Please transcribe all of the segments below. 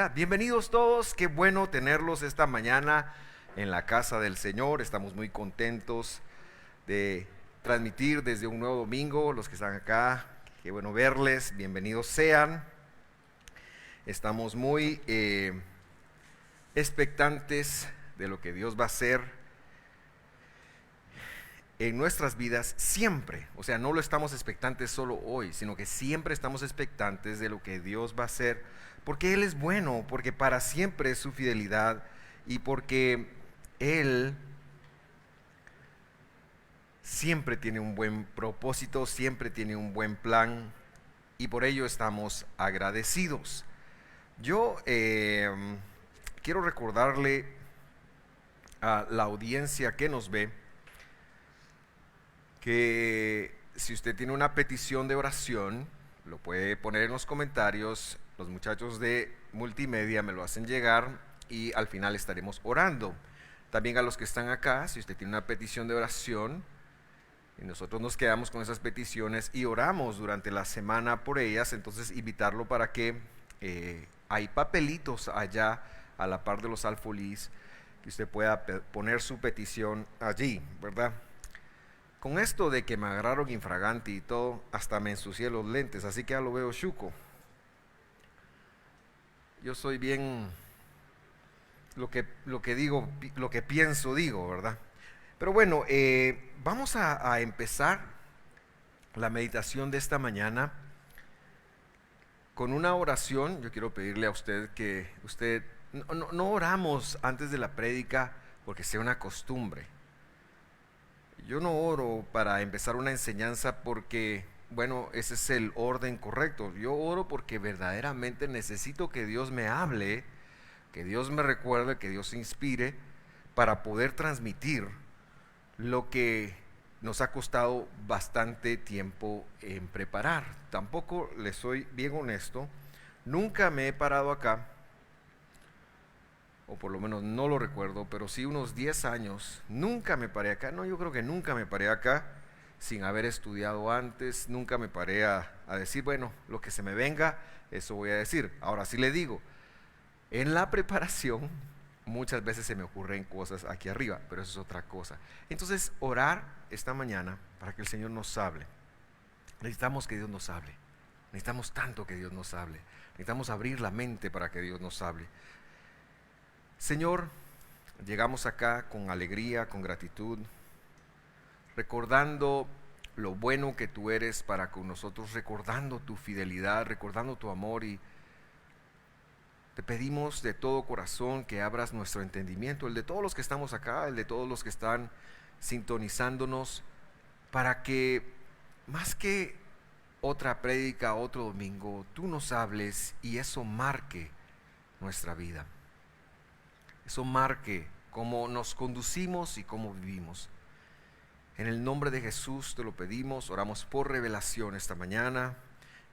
Aleluya. Bienvenidos todos. Qué bueno tenerlos esta mañana en la casa del Señor. Estamos muy contentos de transmitir desde un nuevo domingo. Los que están acá, qué bueno verles. Bienvenidos sean. Estamos muy expectantes de lo que Dios va a hacer en nuestras vidas siempre. O sea, no lo estamos expectantes solo hoy, sino que siempre estamos expectantes de lo que Dios va a hacer, porque Él es bueno, porque para siempre es su fidelidad y porque Él siempre tiene un buen propósito, siempre tiene un buen plan y por ello estamos agradecidos. Yo quiero recordarle a la audiencia que nos ve que si usted tiene una petición de oración, lo puede poner en los comentarios. Los muchachos de multimedia me lo hacen llegar y al final estaremos orando. También a los que están acá, si usted tiene una petición de oración, y nosotros nos quedamos con esas peticiones y oramos durante la semana por ellas, entonces invitarlo para que hay papelitos allá a la par de los alfolís, que usted pueda poner su petición allí, ¿verdad? Con esto de que me agarraron infraganti y todo, hasta me ensucié los lentes, así que ya lo veo chuco. Yo soy bien, lo que digo, lo que pienso digo, ¿verdad? Pero bueno, vamos a empezar la meditación de esta mañana con una oración. Yo quiero pedirle a usted que usted, no oramos antes de la prédica porque sea una costumbre. Yo no oro para empezar una enseñanza porque, bueno, ese es el orden correcto. Yo oro porque verdaderamente necesito que Dios me hable, que Dios me recuerde, que Dios inspire para poder transmitir lo que nos ha costado bastante tiempo en preparar. Tampoco, les soy bien honesto, nunca me he parado acá, o por lo menos no lo recuerdo, pero sí unos 10 años, nunca me paré acá. No, yo creo que nunca me paré acá sin haber estudiado antes, nunca me paré a decir, bueno, lo que se me venga, eso voy a decir. Ahora sí le digo, en la preparación muchas veces se me ocurren cosas aquí arriba, pero eso es otra cosa. Entonces, orar esta mañana para que el Señor nos hable. Necesitamos que Dios nos hable, necesitamos tanto que Dios nos hable, necesitamos abrir la mente para que Dios nos hable. Señor, llegamos acá con alegría, con gratitud, recordando lo bueno que tú eres para con nosotros, recordando tu fidelidad, recordando tu amor, y te pedimos de todo corazón que abras nuestro entendimiento, el de todos los que estamos acá, el de todos los que están sintonizándonos, para que más que otra prédica, otro domingo, tú nos hables y eso marque nuestra vida. Eso marque cómo nos conducimos y cómo vivimos. En el nombre de Jesús te lo pedimos, oramos por revelación esta mañana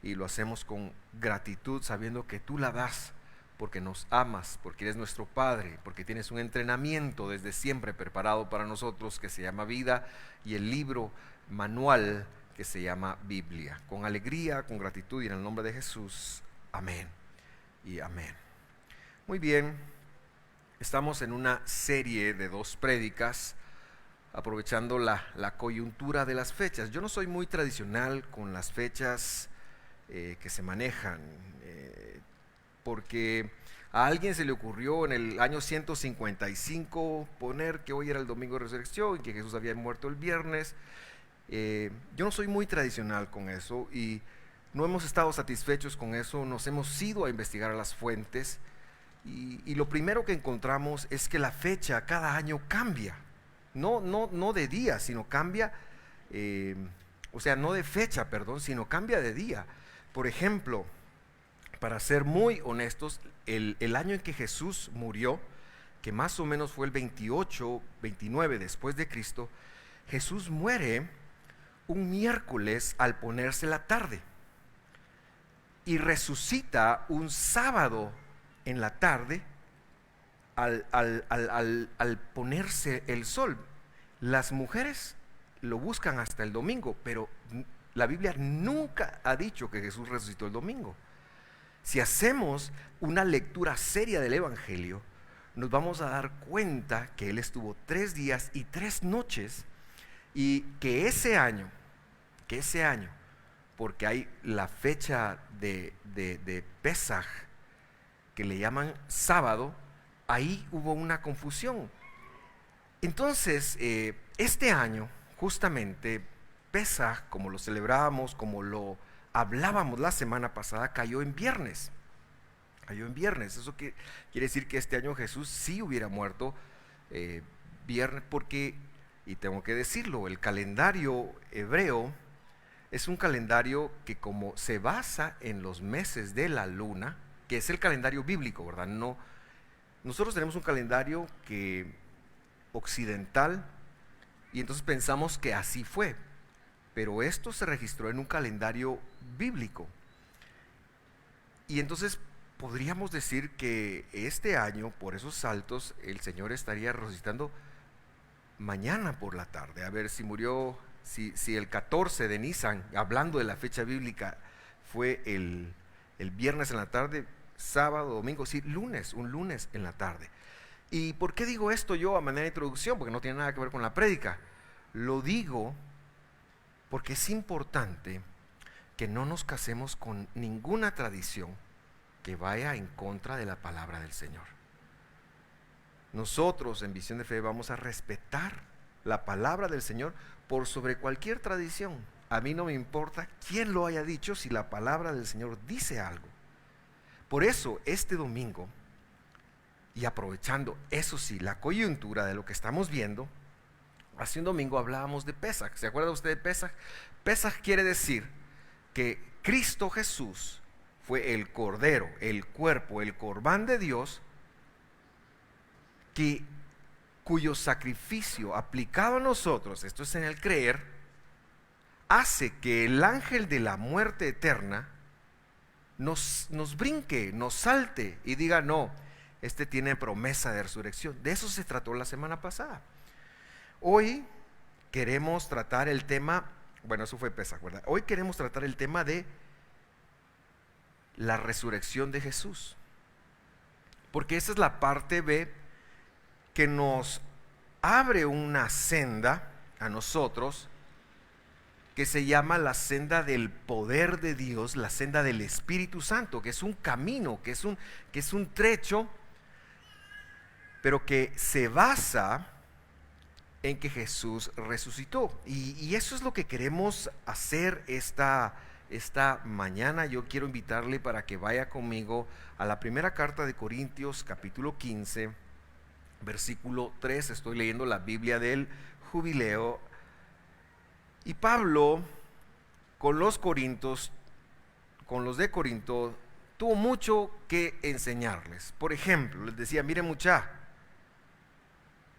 y lo hacemos con gratitud, sabiendo que tú la das porque nos amas, porque eres nuestro Padre, porque tienes un entrenamiento desde siempre preparado para nosotros que se llama vida, y el libro manual que se llama Biblia. Con alegría, con gratitud y en el nombre de Jesús, amén y amén. Muy bien. Estamos en una serie de 2 prédicas, aprovechando la coyuntura de las fechas. Yo no soy muy tradicional con las fechas que se manejan, porque a alguien se le ocurrió en el año 155 poner que hoy era el domingo de resurrección y que Jesús había muerto el viernes. Yo no soy muy tradicional con eso y no hemos estado satisfechos con eso. Nos hemos ido a investigar a las fuentes. Y lo primero que encontramos es que la fecha cada año cambia, no de día, sino cambia, o sea, no de fecha, perdón, sino cambia de día. Por ejemplo, para ser muy honestos, el año en que Jesús murió, que más o menos fue el 28, 29 después de Cristo, Jesús muere un miércoles al ponerse la tarde y resucita un sábado en la tarde al ponerse el sol. Las mujeres lo buscan hasta el domingo, pero la Biblia nunca ha dicho que Jesús resucitó el domingo. Si hacemos una lectura seria del Evangelio, nos vamos a dar cuenta que Él estuvo 3 días y 3 noches y que ese año, porque hay la fecha de Pesaj, que le llaman sábado, ahí hubo una confusión. Entonces, este año, justamente, Pesaj, como lo celebrábamos, como lo hablábamos la semana pasada, cayó en viernes. Eso quiere decir que este año Jesús sí hubiera muerto viernes, porque, y tengo que decirlo, el calendario hebreo es un calendario que, como se basa en los meses de la luna, que es el calendario bíblico, ¿verdad? No, nosotros tenemos un calendario occidental, y entonces pensamos que así fue, pero esto se registró en un calendario bíblico. Y entonces podríamos decir que este año, por esos saltos, el Señor estaría resucitando mañana por la tarde. A ver, si el 14 de Nisan, hablando de la fecha bíblica, fue el viernes en la tarde, sábado, domingo, sí, un lunes en la tarde. ¿Y por qué digo esto yo a manera de introducción? Porque no tiene nada que ver con la prédica. Lo digo porque es importante que no nos casemos con ninguna tradición que vaya en contra de la palabra del Señor. Nosotros en Visión de Fe vamos a respetar la palabra del Señor por sobre cualquier tradición. A mí no me importa quién lo haya dicho, si la palabra del Señor dice algo. Por eso este domingo, y aprovechando eso sí la coyuntura de lo que estamos viendo, hace un domingo hablábamos de Pesaj. ¿Se acuerda usted de Pesaj? Pesaj quiere decir que Cristo Jesús fue el cordero, el cuerpo, el corbán de Dios, cuyo sacrificio aplicado a nosotros, esto es en el creer, hace que el ángel de la muerte eterna nos brinque, nos salte y diga: no, este tiene promesa de resurrección. De eso se trató la semana pasada. Hoy queremos tratar el tema, bueno, eso fue Pesaj, ¿verdad? Hoy queremos tratar el tema de la resurrección de Jesús, porque esa es la parte B que nos abre una senda a nosotros que se llama la senda del poder de Dios, la senda del Espíritu Santo, que es un camino, que es un trecho, pero que se basa en que Jesús resucitó. Y eso es lo que queremos hacer esta mañana. Yo quiero invitarle para que vaya conmigo a la primera carta de Corintios, capítulo 15, versículo 3. Estoy leyendo la Biblia del Jubileo. Y Pablo, con los de Corinto, tuvo mucho que enseñarles. Por ejemplo, les decía: miren, mucha,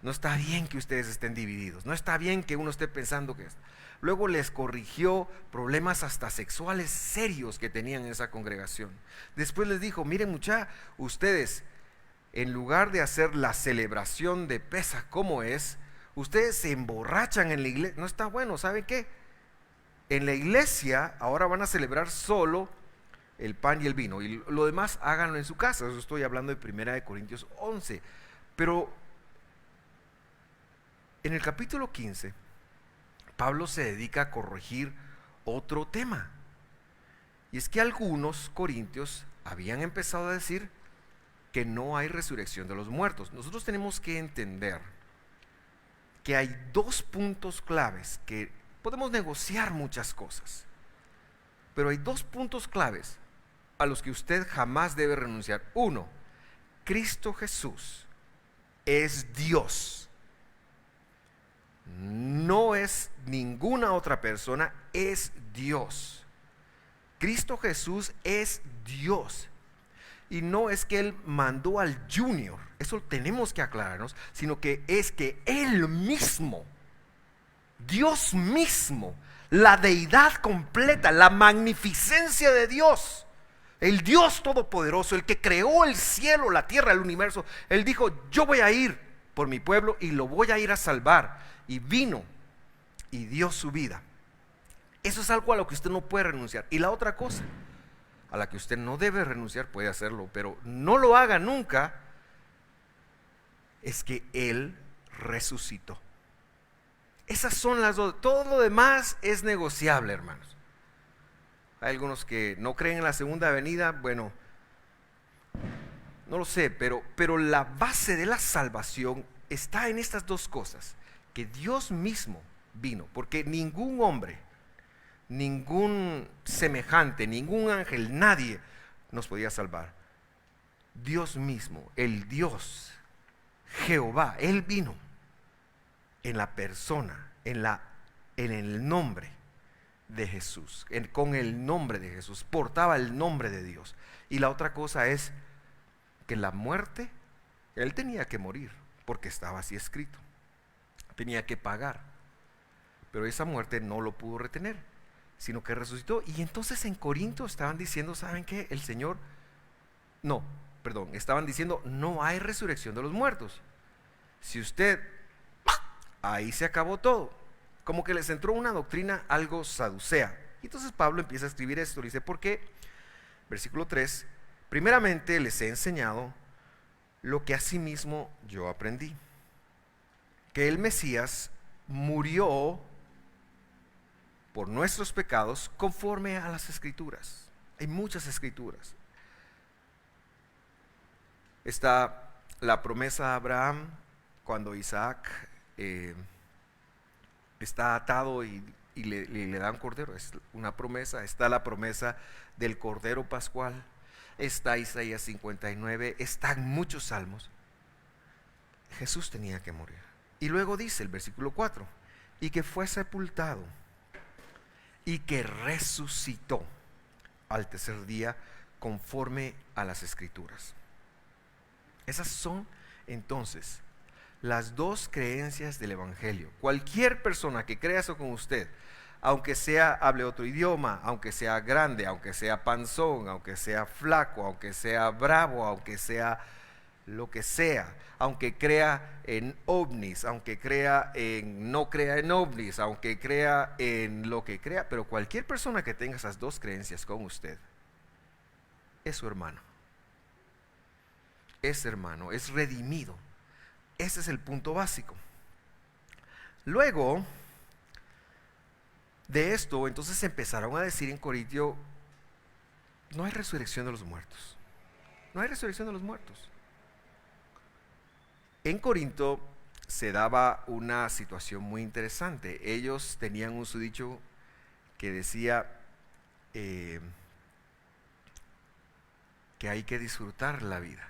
no está bien que ustedes estén divididos, no está bien que uno esté pensando que es. Luego les corrigió problemas hasta sexuales serios que tenían en esa congregación. Después les dijo: miren, mucha, ustedes, en lugar de hacer la celebración de Pesaj como es, ustedes se emborrachan en la iglesia. No está bueno. ¿Saben qué? En la iglesia ahora van a celebrar solo el pan y el vino, y lo demás háganlo en su casa. Eso estoy hablando de 1 Corintios 11. Pero en el capítulo 15, Pablo se dedica a corregir otro tema. Y es que algunos corintios habían empezado a decir que no hay resurrección de los muertos. Nosotros tenemos que entender que hay 2 puntos claves, que podemos negociar muchas cosas, pero hay 2 puntos claves a los que usted jamás debe renunciar. 1, Cristo Jesús es Dios, no es ninguna otra persona, es Dios. Cristo Jesús es Dios. Y no es que Él mandó al Junior, eso tenemos que aclararnos, sino que es que Él mismo, Dios mismo, la deidad completa, la magnificencia de Dios, el Dios todopoderoso, el que creó el cielo, la tierra, el universo, Él dijo: yo voy a ir por mi pueblo y lo voy a ir a salvar. Y vino y dio su vida. Eso es algo a lo que usted no puede renunciar. Y la otra cosa, a la que usted no debe renunciar, puede hacerlo, pero no lo haga nunca, es que Él resucitó. Esas son las dos. Todo lo demás es negociable, hermanos. Hay algunos que no creen en la segunda venida. Bueno, no lo sé, pero la base de la salvación está en estas dos cosas. Que Dios mismo vino, porque ningún hombre, ningún semejante, ningún ángel, nadie nos podía salvar. Dios mismo, el Dios, Jehová, Él vino en la persona, en el nombre de Jesús, con el nombre de Jesús, portaba el nombre de Dios. Y la otra cosa es que la muerte, Él tenía que morir, porque estaba así escrito, tenía que pagar, pero esa muerte no lo pudo retener, sino que resucitó. Y entonces en Corinto estaban diciendo, ¿saben qué? El Señor, estaban diciendo, no hay resurrección de los muertos. Si usted, ahí se acabó todo. Como que les entró una doctrina algo saducea. Y entonces Pablo empieza a escribir esto, dice, porque, versículo 3, primeramente les he enseñado lo que asimismo yo aprendí, que el Mesías murió por nuestros pecados conforme a las Escrituras. Hay muchas Escrituras. Está la promesa a Abraham cuando Isaac está atado y le dan cordero, es una promesa. Está la promesa del cordero pascual, está Isaías 59, están muchos salmos. Jesús tenía que morir. Y luego dice el versículo 4, y que fue sepultado y que resucitó al tercer día conforme a las Escrituras. Esas son entonces las dos creencias del Evangelio. Cualquier persona que crea eso con usted, aunque hable otro idioma, aunque sea grande, aunque sea panzón, aunque sea flaco, aunque sea bravo, aunque sea lo que sea, aunque crea en ovnis, aunque no crea en ovnis, aunque crea en lo que crea, pero cualquier persona que tenga esas dos creencias con usted, es su hermano. Es hermano, es redimido. Ese es el punto básico. Luego de esto, entonces empezaron a decir en Corintio, no hay resurrección de los muertos. No hay resurrección de los muertos. En Corinto se daba una situación muy interesante. Ellos tenían un dicho que decía que hay que disfrutar la vida.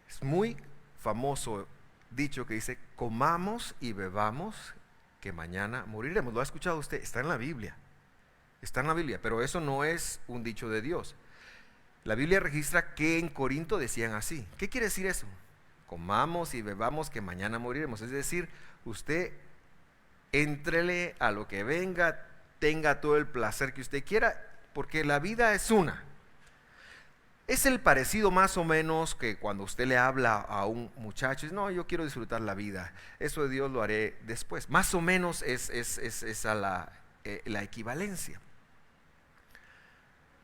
Es muy famoso dicho que dice, comamos y bebamos que mañana moriremos. ¿Lo ha escuchado usted? Está en la Biblia. Está en la Biblia, pero eso no es un dicho de Dios. La Biblia registra que en Corinto decían así. ¿Qué quiere decir eso? Comamos y bebamos que mañana moriremos. Es decir, usted éntrele a lo que venga, tenga todo el placer que usted quiera, porque la vida es una. Es el parecido más o menos que cuando usted le habla a un muchacho, dice, no, yo quiero disfrutar la vida, eso de Dios lo haré después. Más o menos es la equivalencia.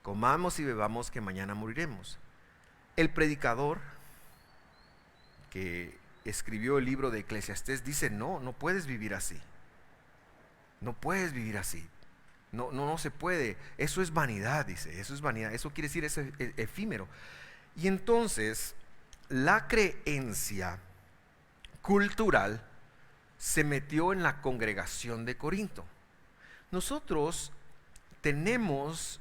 Comamos y bebamos que mañana moriremos. El predicador que escribió el libro de Eclesiastés dice, no puedes vivir así. No puedes vivir así. No se puede. Eso es vanidad, dice. Eso es vanidad. Eso quiere decir es efímero. Y entonces la creencia cultural se metió en la congregación de Corinto. Nosotros tenemos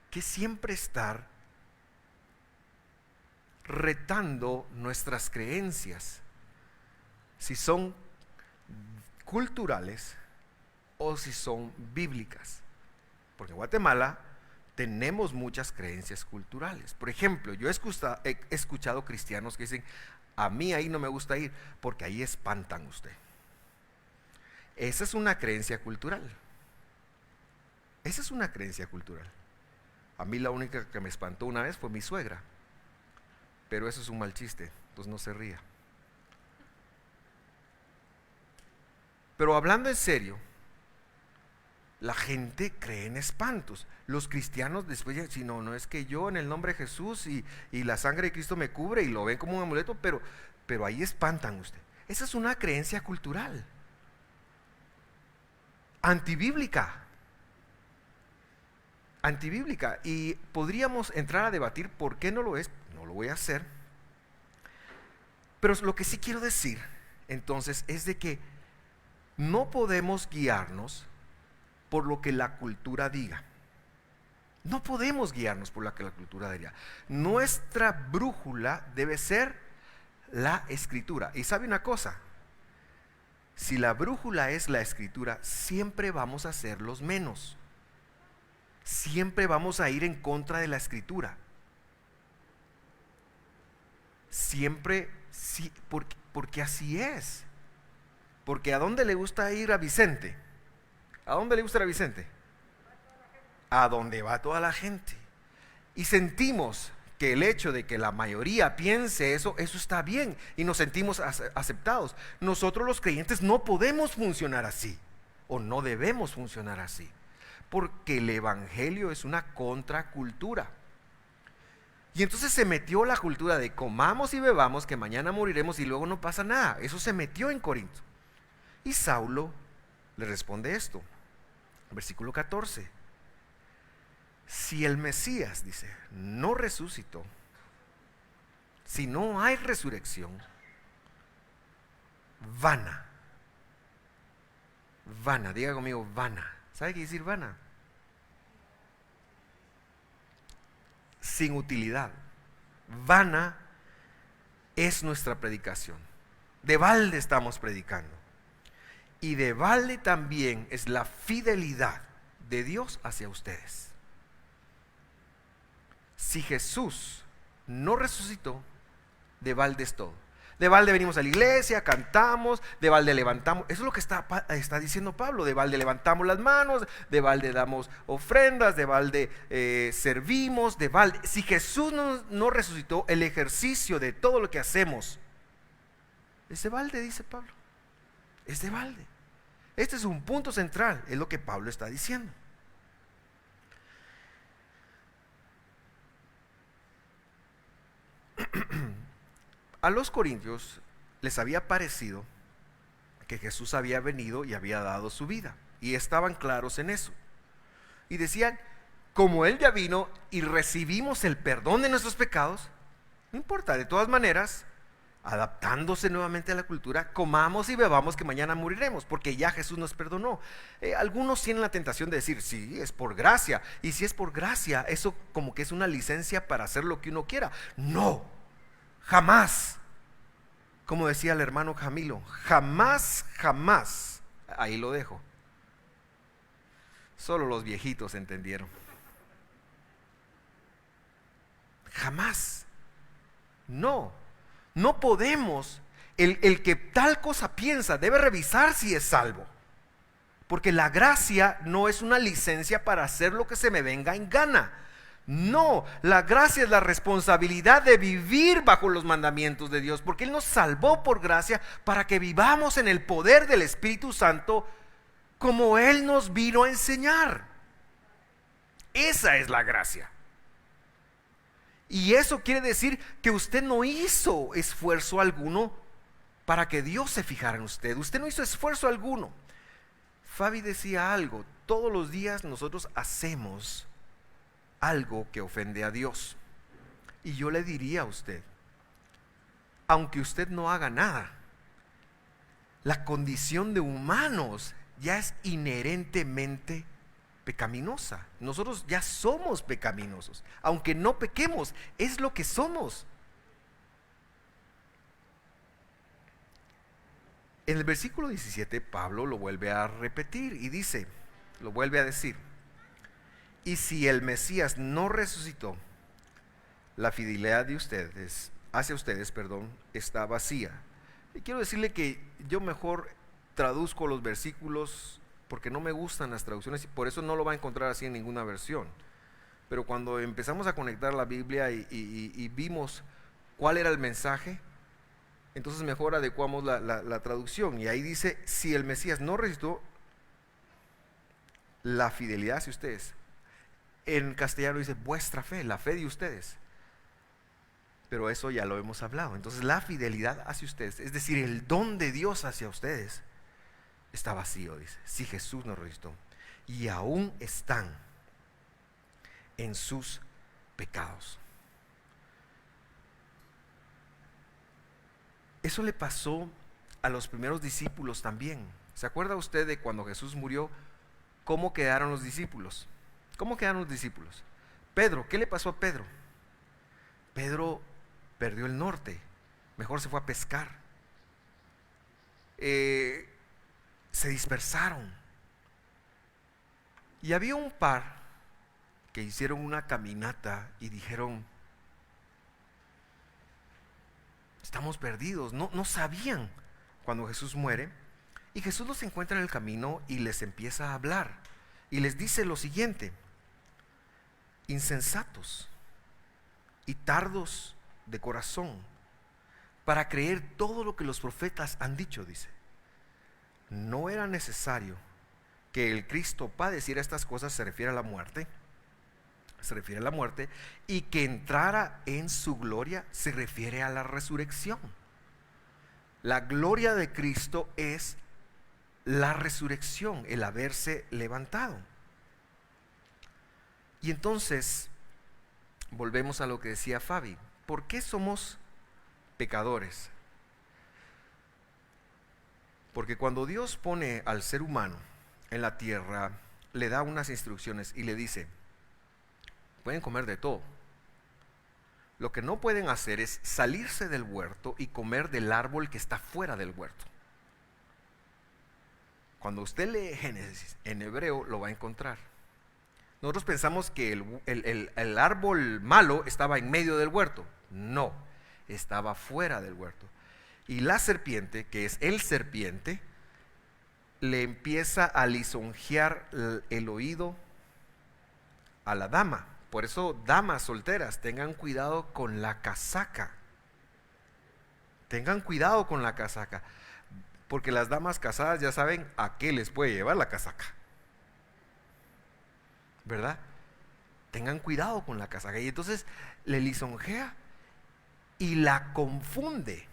que siempre estar retando nuestras creencias, si son culturales o si son bíblicas, porque en Guatemala tenemos muchas creencias culturales. Por ejemplo, yo he escuchado cristianos que dicen, a mí ahí no me gusta ir porque ahí espantan usted. Esa es una creencia cultural. Esa es una creencia cultural. A mí la única que me espantó una vez fue mi suegra, pero eso es un mal chiste, entonces no se ría. Pero hablando en serio, la gente cree en espantos. Los cristianos después dicen, si no, no es que yo en el nombre de Jesús y la sangre de Cristo me cubre, y lo ven como un amuleto, pero ahí espantan usted. Esa es una creencia cultural, antibíblica, y podríamos entrar a debatir por qué no lo es. No lo voy a hacer, pero lo que sí quiero decir entonces es de que no podemos guiarnos por lo que la cultura diga. No podemos guiarnos por lo que la cultura diga. Nuestra brújula debe ser la Escritura. Y sabe una cosa, si la brújula es la Escritura, siempre vamos a ser los menos. Siempre vamos a ir en contra de la Escritura. Siempre, sí, porque así es. Porque ¿a dónde le gusta ir a Vicente? ¿A dónde le gusta ir a Vicente? A donde va toda la gente. Y sentimos que el hecho de que la mayoría piense eso está bien, y nos sentimos aceptados. Nosotros los creyentes no podemos funcionar así, o no debemos funcionar así, porque el evangelio es una contracultura. Y entonces se metió la cultura de comamos y bebamos, que mañana moriremos y luego no pasa nada. Eso se metió en Corinto. Y Saulo le responde esto, versículo 14. Si el Mesías, dice, no resucitó, si no hay resurrección, vana, diga conmigo, vana. ¿Sabe qué decir vana? Sin utilidad. Vana es nuestra predicación. De balde estamos predicando. Y de balde también es la fidelidad de Dios hacia ustedes. Si Jesús no resucitó, de balde es todo. De balde venimos a la iglesia, cantamos, de balde levantamos. Eso es lo que está diciendo Pablo. De balde levantamos las manos, de balde damos ofrendas, de balde servimos, de balde. Si Jesús no resucitó, el ejercicio de todo lo que hacemos es de balde, dice Pablo. Es de balde. Este es un punto central, es lo que Pablo está diciendo. A los corintios les había parecido que Jesús había venido y había dado su vida, y estaban claros en eso. Y decían, como Él ya vino y recibimos el perdón de nuestros pecados, no importa, de todas maneras, adaptándose nuevamente a la cultura, comamos y bebamos que mañana moriremos, porque ya Jesús nos perdonó. Algunos tienen la tentación de decir, sí, es por gracia, y si es por gracia, eso como que es una licencia para hacer lo que uno quiera. No, jamás. Como decía el hermano Camilo, jamás, jamás. Ahí lo dejo. Solo los viejitos entendieron. Jamás. No podemos. El que tal cosa piensa debe revisar si es salvo. Porque la gracia no es una licencia para hacer lo que se me venga en gana. No, la gracia es la responsabilidad de vivir bajo los mandamientos de Dios, porque Él nos salvó por gracia para que vivamos en el poder del Espíritu Santo como Él nos vino a enseñar. Esa es la gracia. Y eso quiere decir que usted no hizo esfuerzo alguno para que Dios se fijara en usted. Usted no hizo esfuerzo alguno. Fabi decía algo, todos los días nosotros hacemos algo que ofende a Dios. Y yo le diría a usted, aunque usted no haga nada, la condición de humanos ya es inherentemente pecaminosa. Nosotros ya somos pecaminosos, aunque no pequemos, es lo que somos. En el versículo 17 Pablo lo vuelve a repetir y dice, lo vuelve a decir: y si el Mesías no resucitó, la fidelidad de ustedes, hacia ustedes, está vacía. Y quiero decirle que yo mejor traduzco los versículos porque no me gustan las traducciones y por eso no lo va a encontrar así en ninguna versión. Pero cuando empezamos a conectar la Biblia y vimos cuál era el mensaje, entonces mejor adecuamos la traducción. Y ahí dice, si el Mesías no resucitó, la fidelidad hacia ustedes. En castellano dice vuestra fe, la fe de ustedes. Pero eso ya lo hemos hablado. Entonces la fidelidad hacia ustedes, es decir, el don de Dios hacia ustedes, está vacío, dice. Si Jesús nos resucitó. Y aún están en sus pecados. Eso le pasó a los primeros discípulos también. ¿Se acuerda usted de cuando Jesús murió? ¿Cómo quedaron los discípulos? ¿Cómo quedaron los discípulos? Pedro, ¿qué le pasó a Pedro? Pedro perdió el norte, mejor se fue a pescar. Se dispersaron. Y había un par que hicieron una caminata y dijeron: estamos perdidos. No sabían cuando Jesús muere. Y Jesús los encuentra en el camino y les empieza a hablar. Y les dice lo siguiente: insensatos y tardos de corazón para creer todo lo que los profetas han dicho, dice. No era necesario que el Cristo padeciera estas cosas, se refiere a la muerte, y que entrara en su gloria, se refiere a la resurrección. La gloria de Cristo es la resurrección, el haberse levantado. Y entonces volvemos a lo que decía Fabi. ¿Por qué somos pecadores? Porque cuando Dios pone al ser humano en la tierra, le da unas instrucciones y le dice: pueden comer de todo. Lo que no pueden hacer es salirse del huerto y comer del árbol que está fuera del huerto. Cuando usted lee Génesis en hebreo, lo va a encontrar. Nosotros pensamos que el árbol malo estaba en medio del huerto. No, estaba fuera del huerto. Y la serpiente, que es el serpiente, le empieza a lisonjear el oído a la dama. Por eso, damas solteras, tengan cuidado con la casaca. Tengan cuidado con la casaca. Porque las damas casadas ya saben a qué les puede llevar la casaca, ¿verdad? Tengan cuidado con la casaca. Y entonces le lisonjea y la confunde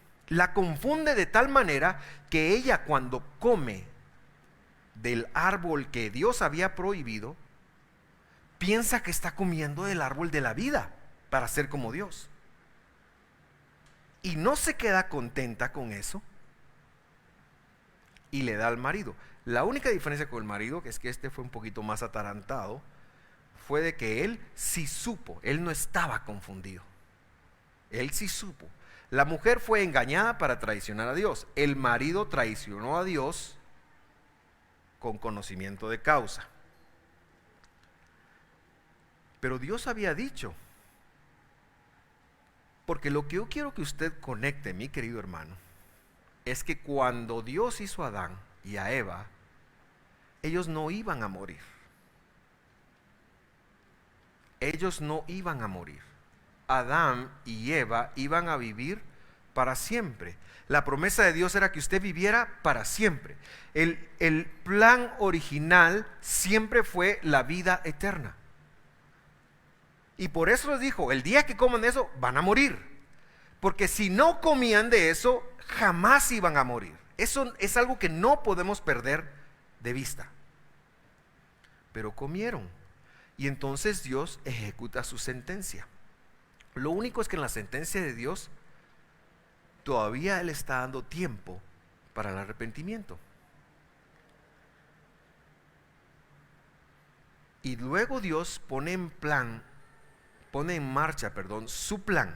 de tal manera que ella, cuando come del árbol que Dios había prohibido, piensa que está comiendo del árbol de la vida para ser como Dios. Y no se queda contenta con eso y le da al marido. La única diferencia con el marido, que es que este fue un poquito más atarantado, fue de que él sí supo, él no estaba confundido. Él sí supo. La mujer fue engañada para traicionar a Dios. El marido traicionó a Dios con conocimiento de causa. Pero Dios había dicho, porque lo que yo quiero que usted conecte, mi querido hermano, es que cuando Dios hizo a Adán y a Eva, ellos no iban a morir. Ellos no iban a morir. Adán y Eva iban a vivir para siempre. La promesa de Dios era que usted viviera para siempre. El plan original siempre fue la vida eterna. Y por eso les dijo: el día que coman eso van a morir. Porque si no comían de eso, jamás iban a morir. Eso es algo que no podemos perder de vista. Pero comieron. Y entonces Dios ejecuta su sentencia. Lo único es que en la sentencia de Dios todavía Él está dando tiempo para el arrepentimiento. Y luego Dios pone en marcha su plan.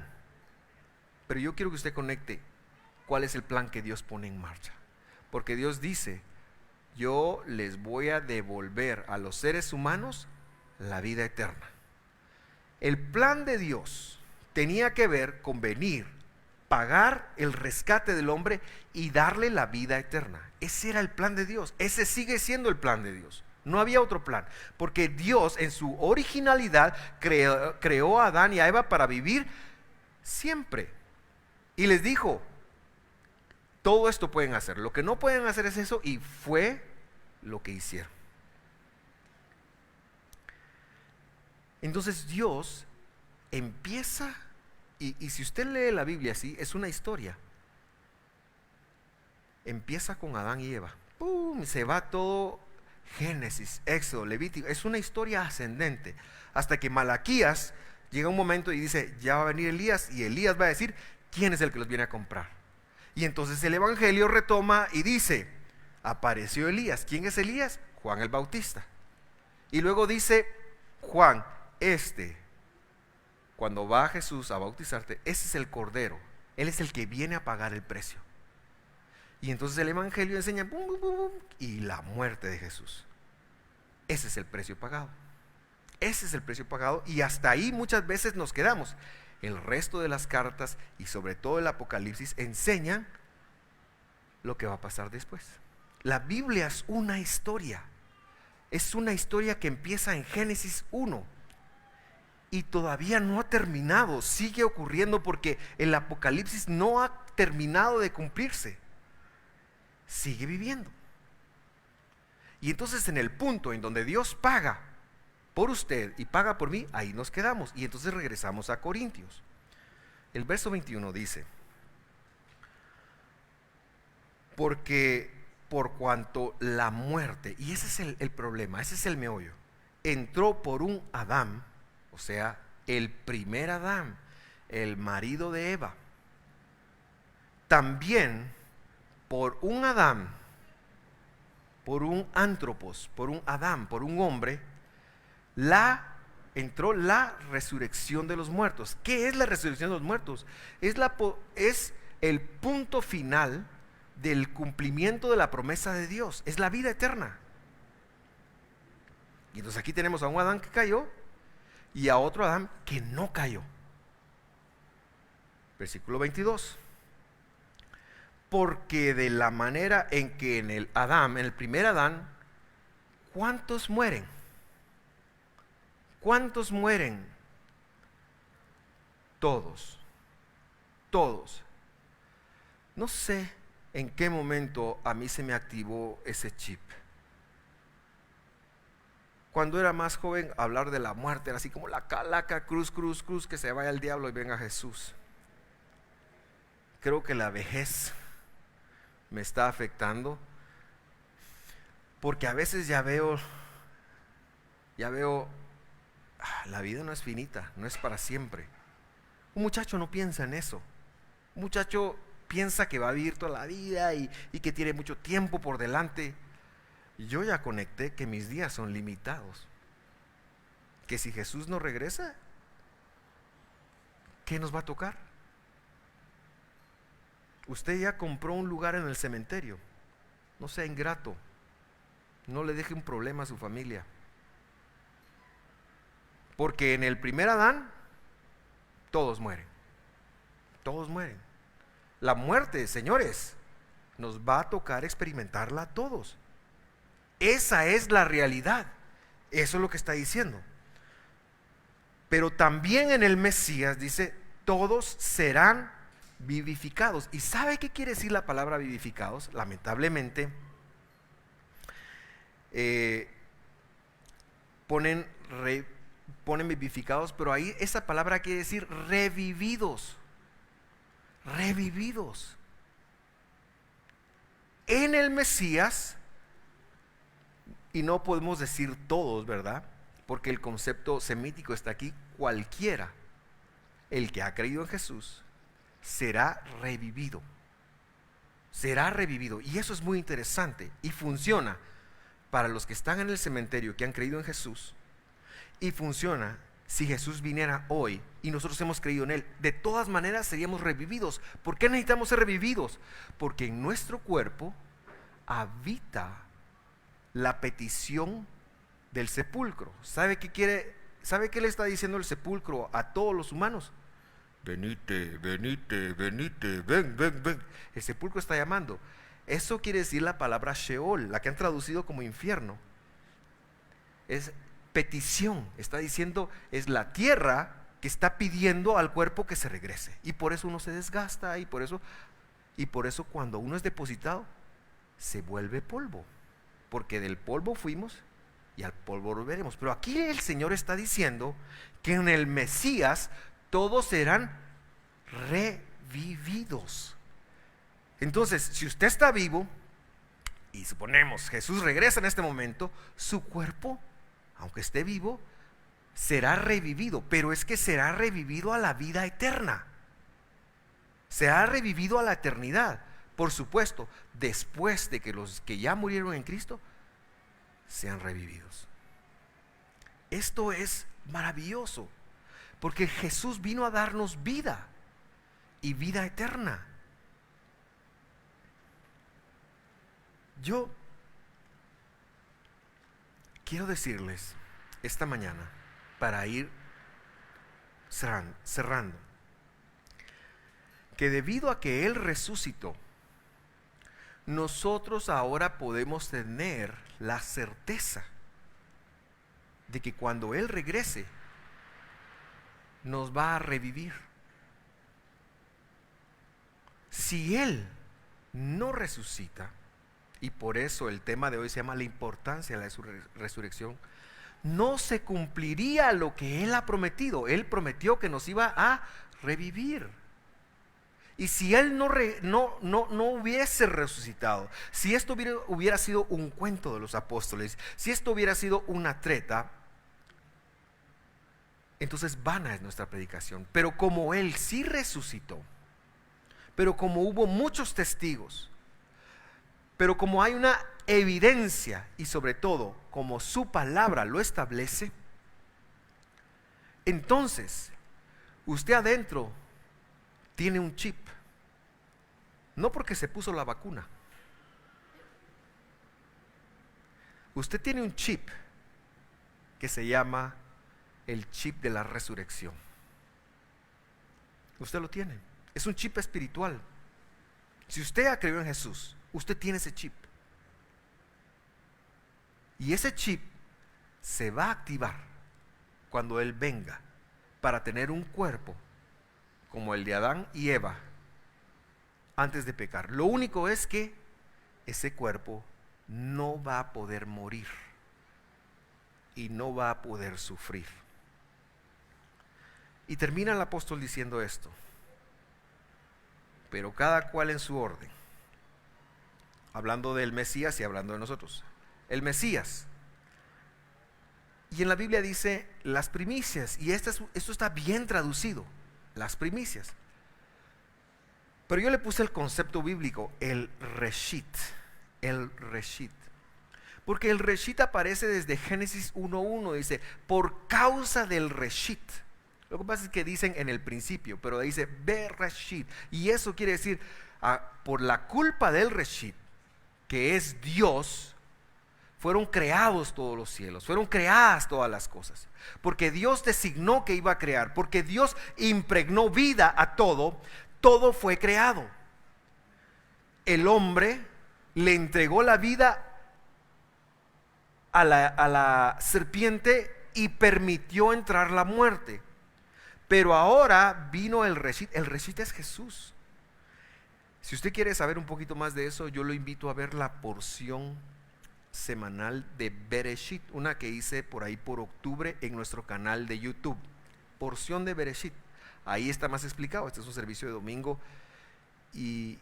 Pero yo quiero que usted conecte cuál es el plan que Dios pone en marcha. Porque Dios dice: yo les voy a devolver a los seres humanos la vida eterna. El plan de Dios tenía que ver con venir, pagar el rescate del hombre y darle la vida eterna. Ese era el plan de Dios. Ese sigue siendo el plan de Dios. No había otro plan, porque Dios en su originalidad creó a Adán y a Eva para vivir siempre. Y les dijo: todo esto pueden hacer, lo que no pueden hacer es eso, y fue lo que hicieron. Entonces Dios empieza, y si usted lee la Biblia así, es una historia. Empieza con Adán y Eva. ¡Pum! Se va todo, Génesis, Éxodo, Levítico. Es una historia ascendente. Hasta que Malaquías llega un momento y dice, ya va a venir Elías, y Elías va a decir, ¿quién es el que los viene a comprar? Y entonces el Evangelio retoma y dice, apareció Elías. ¿Quién es Elías? Juan el Bautista. Y luego dice Juan, cuando va Jesús a bautizarte, ese es el Cordero. Él es el que viene a pagar el precio. Y entonces el Evangelio enseña, bum, bum, bum, y la muerte de Jesús. Ese es el precio pagado. Ese es el precio pagado, y hasta ahí muchas veces nos quedamos. El resto de las cartas, y sobre todo el Apocalipsis, enseñan lo que va a pasar después. La Biblia es una historia. Es una historia que empieza en Génesis 1 y todavía no ha terminado. Sigue ocurriendo porque el Apocalipsis no ha terminado de cumplirse. Sigue viviendo. Y entonces en el punto en donde Dios paga por usted y paga por mí, ahí nos quedamos. Y entonces regresamos a Corintios. El verso 21 dice, porque por cuanto la muerte, y ese es el problema, ese es el meollo, entró por un Adán, o sea, el primer Adán, el marido de Eva, también por un Adán, por un antropos, por un Adán, por un hombre, entró la resurrección de los muertos. ¿Qué es la resurrección de los muertos? Es el punto final del cumplimiento de la promesa de Dios. Es la vida eterna. Y entonces aquí tenemos a un Adán que cayó y a otro Adán que no cayó. Versículo 22. Porque de la manera en que en el primer Adán, ¿cuántos mueren? ¿Cuántos mueren? Todos. Todos. No sé en qué momento a mí se me activó ese chip. Cuando era más joven, hablar de la muerte era así como la calaca, cruz, cruz, cruz, que se vaya el diablo y venga Jesús. Creo que la vejez me está afectando, porque a veces ya veo, la vida no es finita, no es para siempre. Un muchacho no piensa en eso. Un muchacho piensa que va a vivir toda la vida y que tiene mucho tiempo por delante. Yo ya conecté que mis días son limitados. Que si Jesús no regresa, ¿qué nos va a tocar? Usted ya compró un lugar en el cementerio. No sea ingrato. No le deje un problema a su familia. Porque en el primer Adán, todos mueren. Todos mueren. La muerte, señores, nos va a tocar experimentarla a todos. Esa es la realidad. Eso es lo que está diciendo. Pero también en el Mesías dice, todos serán vivificados. ¿Y sabe qué quiere decir la palabra vivificados? Lamentablemente, ponen vivificados, pero ahí esa palabra quiere decir revividos. Revividos. En el Mesías, y no podemos decir todos, ¿verdad? Porque el concepto semítico está aquí, cualquiera, el que ha creído en Jesús, será revivido. Será revivido. Y eso es muy interesante y funciona para los que están en el cementerio, que han creído en Jesús, y funciona si Jesús viniera hoy y nosotros hemos creído en Él. De todas maneras seríamos revividos. ¿Por qué necesitamos ser revividos? Porque en nuestro cuerpo habita la petición del sepulcro. ¿Sabe qué le está diciendo el sepulcro a todos los humanos? Venite, venite, venite, ven, ven, ven. El sepulcro está llamando. Eso quiere decir la palabra Sheol, la que han traducido como infierno. Es petición, está diciendo, es la tierra que está pidiendo al cuerpo que se regrese. Y por eso uno se desgasta, y por eso cuando uno es depositado, se vuelve polvo. Porque del polvo fuimos y al polvo volveremos. Pero aquí el Señor está diciendo que en el Mesías todos serán revividos. Entonces, si usted está vivo, y suponemos Jesús regresa en este momento, su cuerpo, aunque esté vivo, será revivido, pero es que será revivido a la vida eterna. Será revivido a la eternidad. Por supuesto, después de que los que ya murieron en Cristo sean revividos. Esto es maravilloso, porque Jesús vino a darnos vida y vida eterna. Yo quiero decirles esta mañana, para ir cerrando, que debido a que Él resucitó, nosotros ahora podemos tener la certeza de que cuando Él regrese, nos va a revivir. Si Él no resucita, y por eso el tema de hoy se llama la importancia de la resurrección, no se cumpliría lo que Él ha prometido. Él prometió que nos iba a revivir. Y si Él no hubiese resucitado, si esto hubiera sido un cuento de los apóstoles, si esto hubiera sido una treta, entonces vana es nuestra predicación. Pero como Él sí resucitó, pero como hubo muchos testigos, pero como hay una evidencia y sobre todo como su palabra lo establece, entonces usted adentro tiene un chip. No porque se puso la vacuna. Usted tiene un chip que se llama el chip de la resurrección. Usted lo tiene. Es un chip espiritual. Si usted ha creído en Jesús, usted tiene ese chip. Y ese chip se va a activar cuando Él venga para tener un cuerpo como el de Adán y Eva antes de pecar. Lo único es que ese cuerpo no va a poder morir y no va a poder sufrir. Y termina el apóstol diciendo esto: pero cada cual en su orden. Hablando del Mesías y hablando de nosotros. El Mesías. Y en la Biblia dice las primicias. Y esto está bien traducido. Las primicias. Pero yo le puse el concepto bíblico, el reshit. El reshit. Porque el reshit aparece desde Génesis 1:1. Dice, por causa del reshit. Lo que pasa es que dicen en el principio, pero dice bereshit. Y eso quiere decir, por la culpa del reshit, que es Dios, fueron creados todos los cielos, fueron creadas todas las cosas. Porque Dios designó que iba a crear, porque Dios impregnó vida a todo, todo fue creado. El hombre le entregó la vida a la serpiente y permitió entrar la muerte. Pero ahora vino el reshit. El reshit es Jesús. Si usted quiere saber un poquito más de eso, yo lo invito a ver la porción semanal de Bereshit, una que hice por ahí por octubre en nuestro canal de YouTube. Porción de Bereshit. Ahí está más explicado. Este es un servicio de domingo y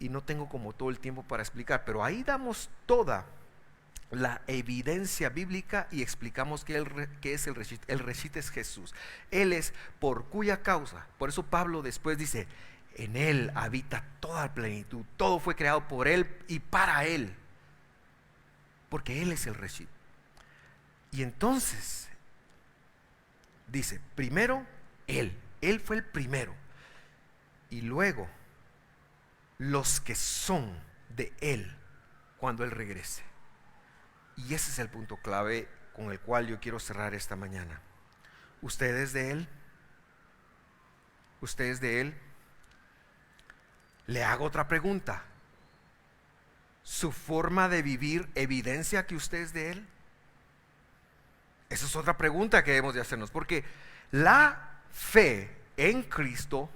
no tengo como todo el tiempo para explicar, pero ahí damos toda la evidencia bíblica y explicamos qué es el reshit. El reshit es Jesús. Él es por cuya causa. Por eso Pablo después dice, en Él habita toda plenitud. Todo fue creado por Él y para Él. Porque Él es el reshit. Y entonces dice, primero Él fue el primero. Y luego los que son de Él cuando Él regrese. Y ese es el punto clave con el cual yo quiero cerrar esta mañana. ¿Usted es de Él? ¿Usted es de Él? Le hago otra pregunta. ¿Su forma de vivir evidencia que usted es de Él? Esa es otra pregunta que debemos de hacernos, porque la fe en Cristo,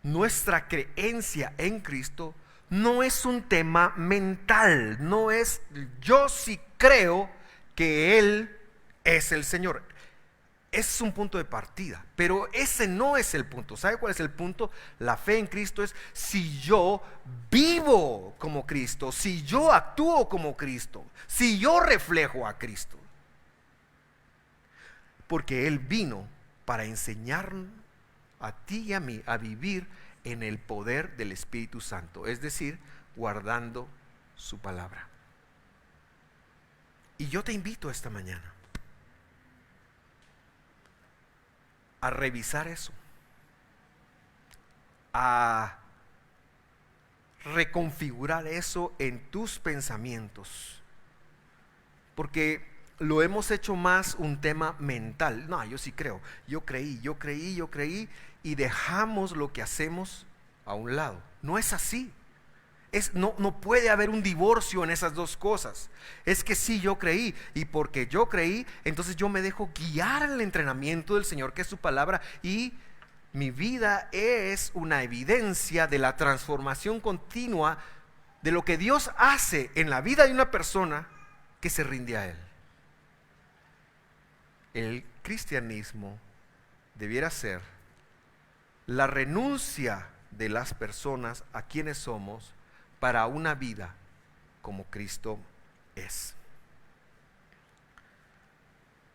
nuestra creencia en Cristo, no es un tema mental, no es yo sí creo que Él es el Señor. Ese es un punto de partida, pero ese no es el punto. ¿Sabe cuál es el punto? La fe en Cristo es si yo vivo como Cristo, si yo actúo como Cristo, si yo reflejo a Cristo. Porque Él vino para enseñar a ti y a mí a vivir en el poder del Espíritu Santo, es decir, guardando su palabra. Y yo te invito esta mañana a revisar eso, a reconfigurar eso en tus pensamientos, porque lo hemos hecho más un tema mental. No, yo sí creo, yo creí, y dejamos lo que hacemos a un lado. No es así. No puede haber un divorcio en esas dos cosas. Es que sí, yo creí, y porque yo creí, entonces yo me dejo guiar al entrenamiento del Señor, que es su palabra, y mi vida es una evidencia de la transformación continua de lo que Dios hace en la vida de una persona que se rinde a Él. El cristianismo debiera ser la renuncia de las personas a quienes somos para una vida como Cristo es.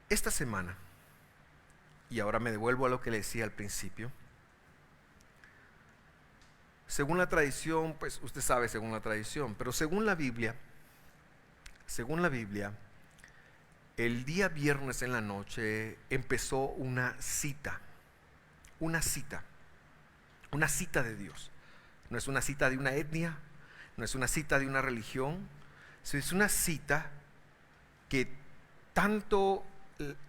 Esta semana, y ahora me devuelvo a lo que le decía al principio, según la tradición, pues usted sabe según la tradición, pero según la Biblia, el día viernes en la noche empezó una cita de Dios. No es una cita de una etnia, no es una cita de una religión, es una cita que tanto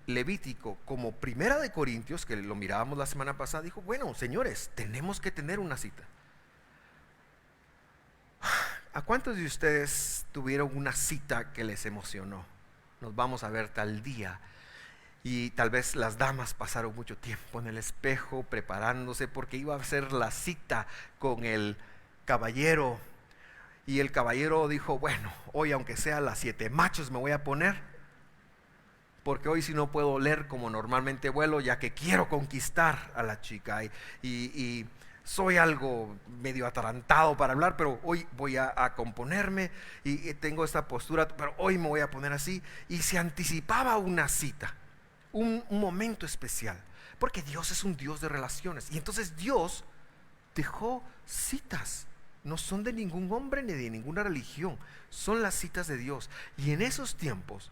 Levítico como Primera de Corintios, que lo mirábamos la semana pasada, dijo, bueno, señores, tenemos que tener una cita. ¿A cuántos de ustedes tuvieron una cita que les emocionó? Nos vamos a ver tal día. Y tal vez las damas pasaron mucho tiempo en el espejo preparándose porque iba a ser la cita con el caballero. Y el caballero dijo, bueno, hoy aunque sea las 7 machos me voy a poner, porque hoy sí no puedo oler como normalmente vuelo, ya que quiero conquistar a la chica. Y soy algo medio atarantado para hablar, pero hoy voy a componerme y tengo esta postura, pero hoy me voy a poner así. Y se anticipaba una cita, un momento especial, porque Dios es un Dios de relaciones. Y entonces Dios dejó citas. No son de ningún hombre ni de ninguna religión, son las citas de Dios. Y en esos tiempos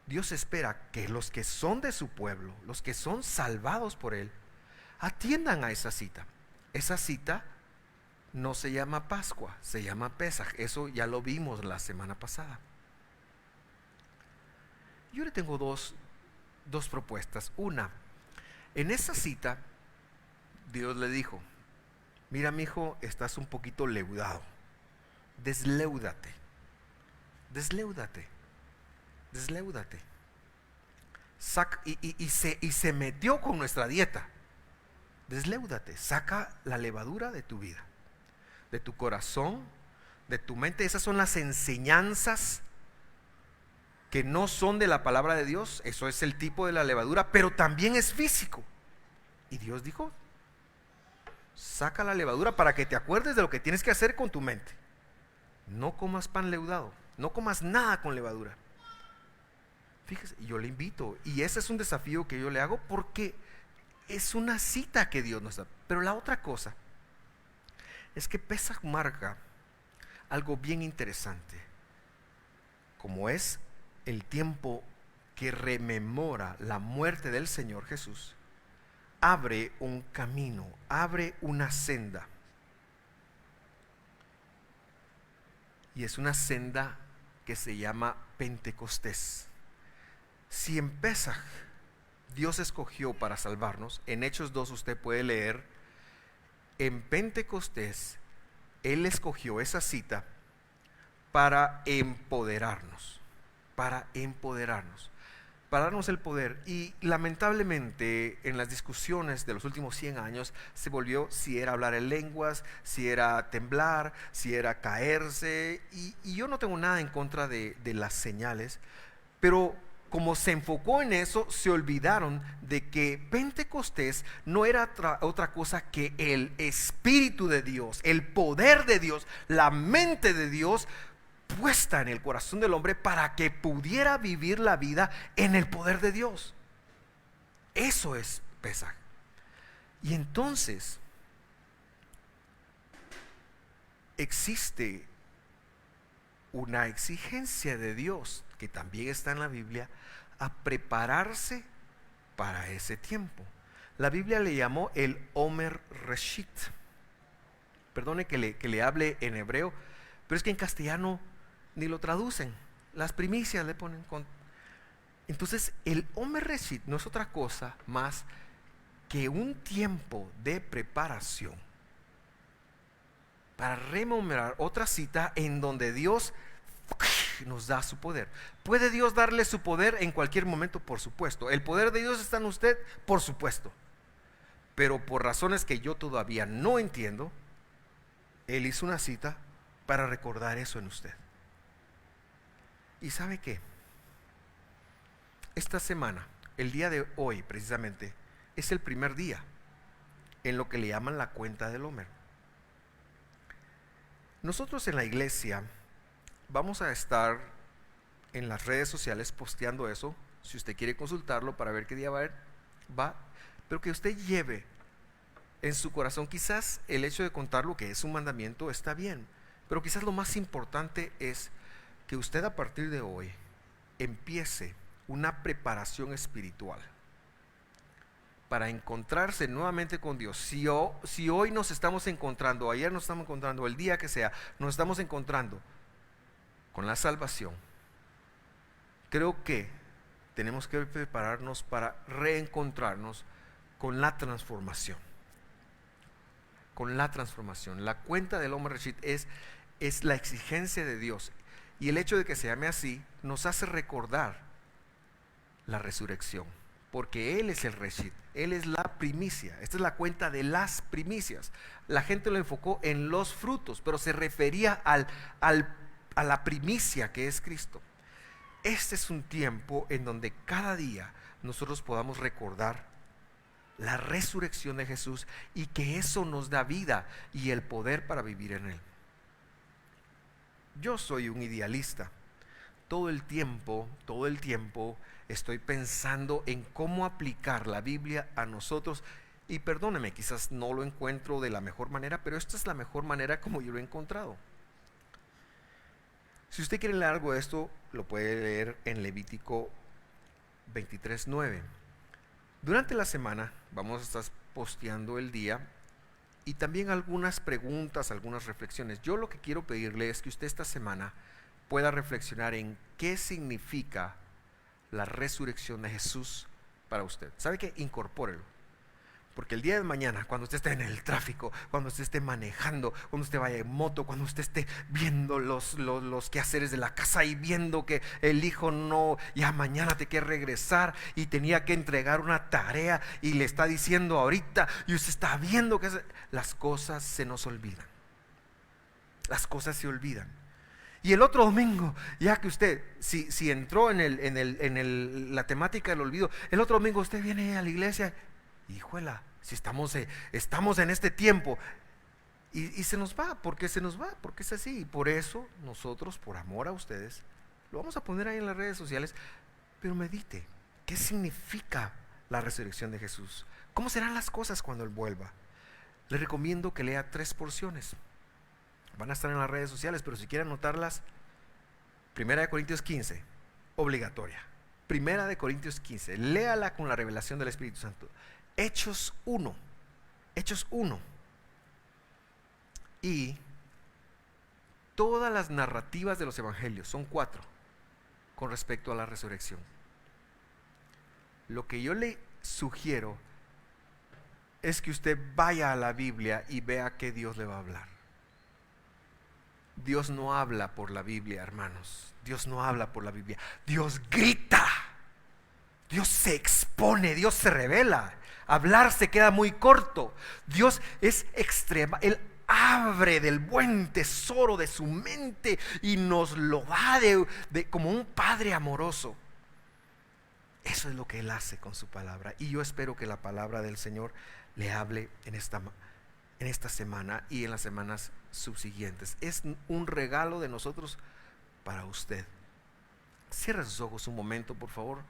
Dios espera que los que son de su pueblo, los que son salvados por Él, atiendan a esa cita. Esa cita no se llama Pascua, se llama Pesaj. Eso ya lo vimos la semana pasada. Yo le tengo dos propuestas. Una, en esa cita Dios le dijo, mira, mi hijo, estás un poquito leudado. Desléudate. Y se metió con nuestra dieta. Desléudate. Saca la levadura de tu vida, de tu corazón, de tu mente. Esas son las enseñanzas que no son de la palabra de Dios. Eso es el tipo de la levadura, pero también es físico. Y Dios dijo, saca la levadura para que te acuerdes de lo que tienes que hacer con tu mente. No comas pan leudado, no comas nada con levadura. Fíjese, yo le invito, y ese es un desafío que yo le hago porque es una cita que Dios nos da. Pero la otra cosa es que Pesaj marca algo bien interesante, como es el tiempo que rememora la muerte del Señor Jesús. Abre un camino, abre una senda. Y es una senda que se llama Pentecostés. Si en Pesaj Dios escogió para salvarnos, en Hechos 2 usted puede leer, en Pentecostés Él escogió esa cita para empoderarnos, para darnos el poder. Y lamentablemente en las discusiones de los últimos 100 años se volvió si era hablar en lenguas, si era temblar, si era caerse. Y yo no tengo nada en contra de las señales, pero como se enfocó en eso, se olvidaron de que Pentecostés no era otra cosa que el Espíritu de Dios, el poder de Dios, la mente de Dios puesta en el corazón del hombre para que pudiera vivir la vida en el poder de Dios. Eso es Pesaj. Y entonces existe una exigencia de Dios que también está en la Biblia a prepararse para ese tiempo. La Biblia le llamó el Omer Reshit. Perdone que le hable en hebreo, pero es que en castellano ni lo traducen, las primicias le ponen con. Entonces el Omer Reshit no es otra cosa más que un tiempo de preparación para rememorar otra cita en donde Dios nos da su poder. ¿Puede Dios darle su poder en cualquier momento? Por supuesto. ¿El poder de Dios está en usted? Por supuesto. Pero por razones que yo todavía no entiendo, Él hizo una cita para recordar eso en usted. ¿Y sabe qué? Esta semana, el día de hoy precisamente, es el primer día en lo que le llaman la cuenta del Omer. Nosotros en la iglesia vamos a estar en las redes sociales posteando eso, si usted quiere consultarlo para ver qué día va, pero que usted lleve en su corazón. Quizás el hecho de contarlo, que es un mandamiento, está bien, pero quizás lo más importante es que usted a partir de hoy empiece una preparación espiritual para encontrarse nuevamente con Dios. Si hoy nos estamos encontrando, ayer nos estamos encontrando, el día que sea, nos estamos encontrando con la salvación, creo que tenemos que prepararnos para reencontrarnos con la transformación. Con la transformación. La cuenta del Omer Reshit es la exigencia de Dios. Y el hecho de que se llame así nos hace recordar la resurrección, porque Él es el Reshit, Él es la primicia. Esta es la cuenta de las primicias. La gente lo enfocó en los frutos, pero se refería a la primicia que es Cristo. Este es un tiempo en donde cada día nosotros podamos recordar la resurrección de Jesús y que eso nos da vida y el poder para vivir en Él. Yo soy un idealista. Todo el tiempo estoy pensando en cómo aplicar la Biblia a nosotros. Y perdóneme, quizás no lo encuentro de la mejor manera, pero esta es la mejor manera como yo lo he encontrado. Si usted quiere leer algo de esto, lo puede leer en Levítico 23:9. Durante la semana vamos a estar posteando el día y también algunas preguntas, algunas reflexiones. Yo lo que quiero pedirle es que usted esta semana pueda reflexionar en qué significa la resurrección de Jesús para usted. ¿Sabe qué? Incorpórelo. Porque el día de mañana, cuando usted esté en el tráfico, cuando usted esté manejando, cuando usted vaya en moto, cuando usted esté viendo los quehaceres de la casa y viendo que el hijo ya mañana te quiere regresar y tenía que entregar una tarea y le está diciendo ahorita, y usted está viendo que las cosas se nos olvidan. Las cosas se olvidan. Y el otro domingo, ya que usted, si entró en la temática del olvido, el otro domingo usted viene a la iglesia. Híjola, si estamos en este tiempo y se nos va, porque es así. Y por eso nosotros, por amor a ustedes, lo vamos a poner ahí en las redes sociales. Pero medite, ¿qué significa la resurrección de Jesús? ¿Cómo serán las cosas cuando Él vuelva? Le recomiendo que lea 3 porciones. Van a estar en las redes sociales, pero si quieren anotarlas, 1 Corintios 15, obligatoria. 1 Corintios 15, léala con la revelación del Espíritu Santo. Hechos 1, y todas las narrativas de los evangelios, son 4 con respecto a la resurrección. Lo que yo le sugiero es que usted vaya a la Biblia y vea que Dios le va a hablar. Dios no habla por la Biblia, hermanos. Dios no habla por la Biblia. Dios grita. Dios se expone, Dios se revela. Hablar se queda muy corto. Dios es extrema. Él abre del buen tesoro de su mente y nos lo da como un padre amoroso. Eso es lo que Él hace con su palabra. Y yo espero que la palabra del Señor le hable en esta semana y en las semanas subsiguientes. Es un regalo de nosotros para usted. Cierre sus ojos un momento, por favor.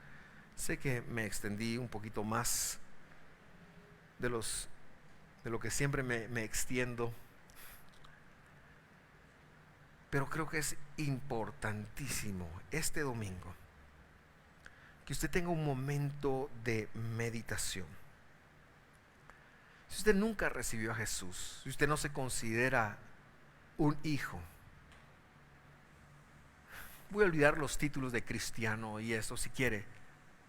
Sé que me extendí un poquito más de lo que siempre me extiendo, pero creo que es importantísimo este domingo que usted tenga un momento de meditación. Si usted nunca recibió a Jesús, si usted no se considera un hijo, voy a olvidar los títulos de cristiano y eso si quiere,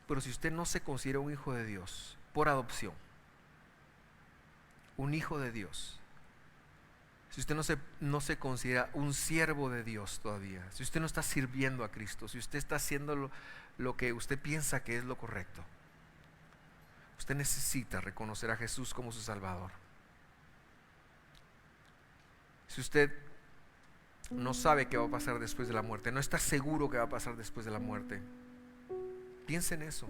pero si usted no se considera un hijo de Dios por adopción, un hijo de Dios, si usted no se considera un siervo de Dios todavía, si usted no está sirviendo a Cristo, si usted está haciendo lo que usted piensa que es lo correcto, usted necesita reconocer a Jesús como su Salvador. Si usted no sabe qué va a pasar después de la muerte, no está seguro qué va a pasar después de la muerte, piense en eso,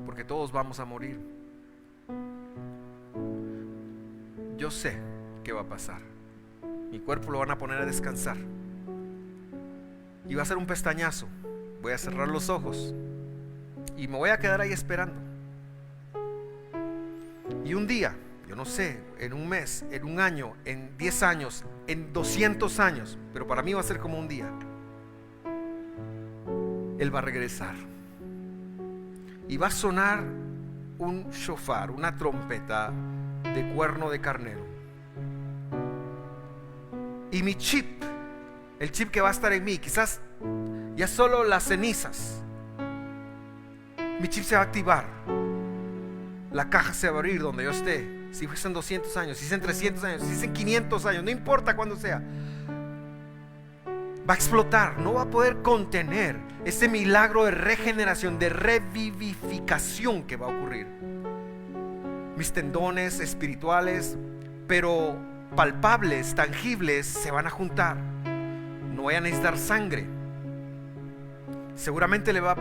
porque todos vamos a morir. Yo sé qué va a pasar. Mi cuerpo lo van a poner a descansar y va a ser un pestañazo. Voy a cerrar los ojos y me voy a quedar ahí esperando. Y un día, yo no sé, en un mes, en un año, en 10 años, en 200 años, pero para mí va a ser como un día, Él va a regresar y va a sonar un shofar, una trompeta de cuerno de carnero. Y mi chip, el chip que va a estar en mí, quizás ya solo las cenizas, mi chip se va a activar. La caja se va a abrir donde yo esté. Si fuesen 200 años, si fuesen 300 años, si fuesen 500 años, no importa cuándo sea, va a explotar. No va a poder contener ese milagro de regeneración, de revivificación que va a ocurrir. Mis tendones espirituales, pero palpables, tangibles, se van a juntar. No voy a necesitar sangre. Seguramente le va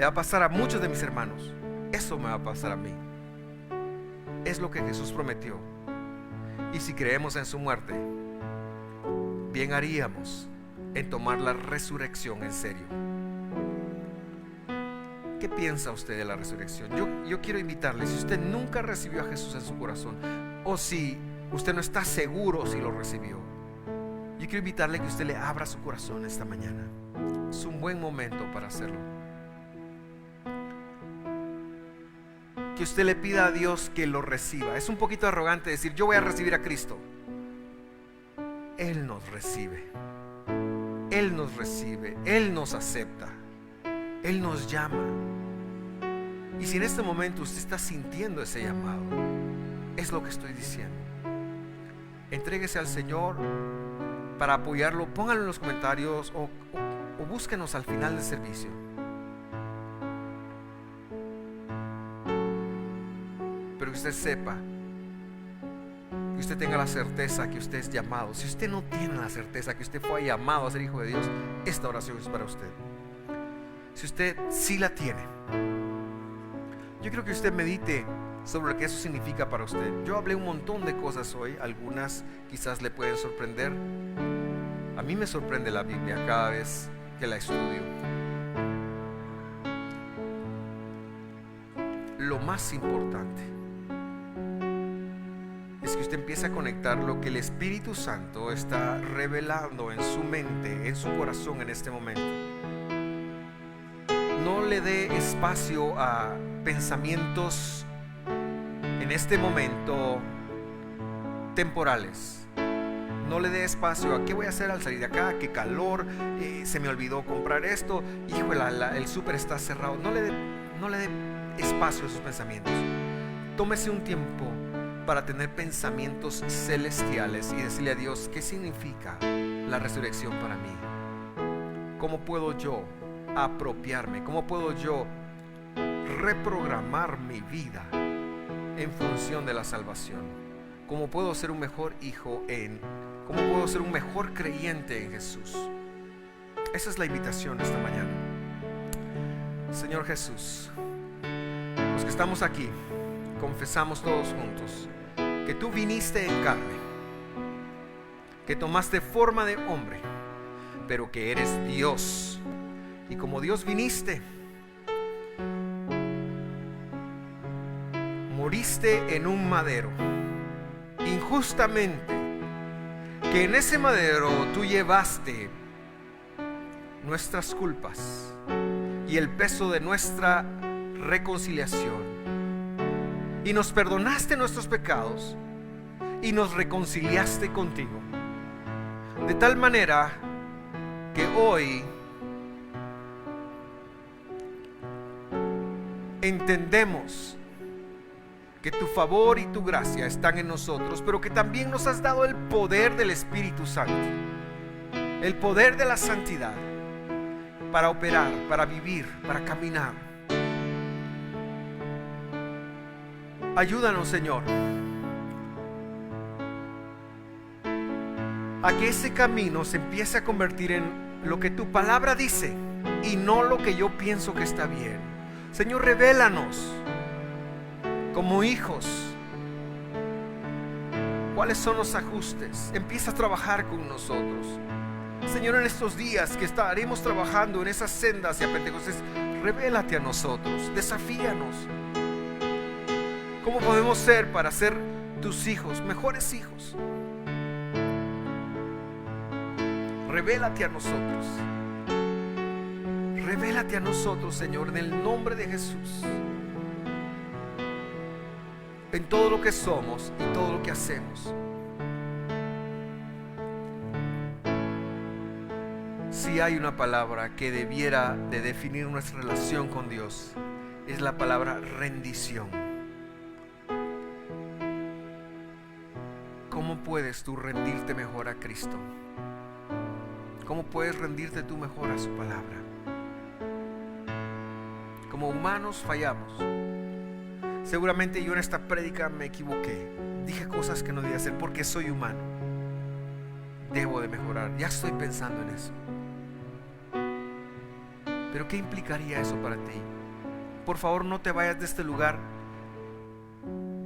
a pasar a muchos de mis hermanos. Eso me va a pasar a mí. Es lo que Jesús prometió. Y si creemos en su muerte, bien haríamos en tomar la resurrección en serio. ¿Qué piensa usted de la resurrección? Yo quiero invitarle, si usted nunca recibió a Jesús en su corazón, o si usted no está seguro si lo recibió, yo quiero invitarle que usted le abra su corazón esta mañana. Es un buen momento para hacerlo. Que usted le pida a Dios que lo reciba. Es un poquito arrogante decir yo voy a recibir a Cristo. Él nos recibe. Él nos recibe. Él nos acepta. Él nos llama. Y si en este momento usted está sintiendo ese llamado, es lo que estoy diciendo. Entréguese al Señor para apoyarlo. Pónganlo en los comentarios o búsquenos al final del servicio. Pero que usted sepa, que usted tenga la certeza que usted es llamado. Si usted no tiene la certeza que usted fue llamado a ser hijo de Dios, esta oración es para usted. Si usted sí la tiene, yo creo que usted medite sobre lo que eso significa para usted. Yo hablé un montón de cosas hoy, algunas quizás le pueden sorprender. A mí me sorprende la Biblia cada vez que la estudio. Lo más importante es que usted empiece a conectar lo que el Espíritu Santo está revelando en su mente, en su corazón en este momento. No le dé espacio a pensamientos en este momento temporales. No le dé espacio a qué voy a hacer al salir de acá, qué calor, se me olvidó comprar esto, hijo, el súper está cerrado. No le dé espacio a esos pensamientos. Tómese un tiempo para tener pensamientos celestiales y decirle a Dios qué significa la resurrección para mí. ¿Cómo puedo yo apropiarme? ¿Cómo puedo yo reprogramar mi vida en función de la salvación? ¿Cómo puedo ser un mejor hijo cómo puedo ser un mejor creyente en Jesús? Esa es la invitación esta mañana. Señor Jesús, los que estamos aquí, confesamos todos juntos que tú viniste en carne, que tomaste forma de hombre, pero que eres Dios. Y como Dios viniste, moriste en un madero, injustamente, que en ese madero tú llevaste nuestras culpas y el peso de nuestra reconciliación, y nos perdonaste nuestros pecados y nos reconciliaste contigo, de tal manera que hoy entendemos que tu favor y tu gracia están en nosotros, pero que también nos has dado el poder del Espíritu Santo, el poder de la santidad, para operar, para vivir, para caminar. Ayúdanos, Señor, a que ese camino se empiece a convertir en lo que tu palabra dice y no lo que yo pienso que está bien. Señor, revélanos como hijos cuáles son los ajustes. Empieza a trabajar con nosotros, Señor, en estos días que estaremos trabajando en esas sendas y a Pentecostés. Revélate a nosotros, desafíanos. ¿Cómo podemos ser para ser tus hijos, mejores hijos? Revélate a nosotros. Revélate a nosotros, Señor, en el nombre de Jesús, en todo lo que somos y todo lo que hacemos. Si hay una palabra que debiera de definir nuestra relación con Dios, es la palabra rendición. ¿Cómo puedes tú rendirte mejor a Cristo? ¿Cómo puedes rendirte tú mejor a su palabra? Como humanos fallamos. Seguramente yo en esta prédica me equivoqué. Dije cosas que no debía hacer porque soy humano. Debo de mejorar. Ya estoy pensando en eso. Pero ¿qué implicaría eso para ti? Por favor, no te vayas de este lugar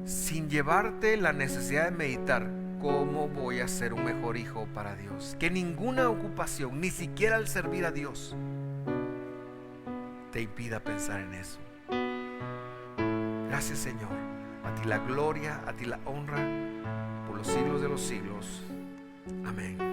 sin llevarte la necesidad de meditar cómo voy a ser un mejor hijo para Dios. Que ninguna ocupación, ni siquiera el servir a Dios, te impida pensar en eso. Gracias, Señor. A ti la gloria, a ti la honra por los siglos de los siglos. Amén.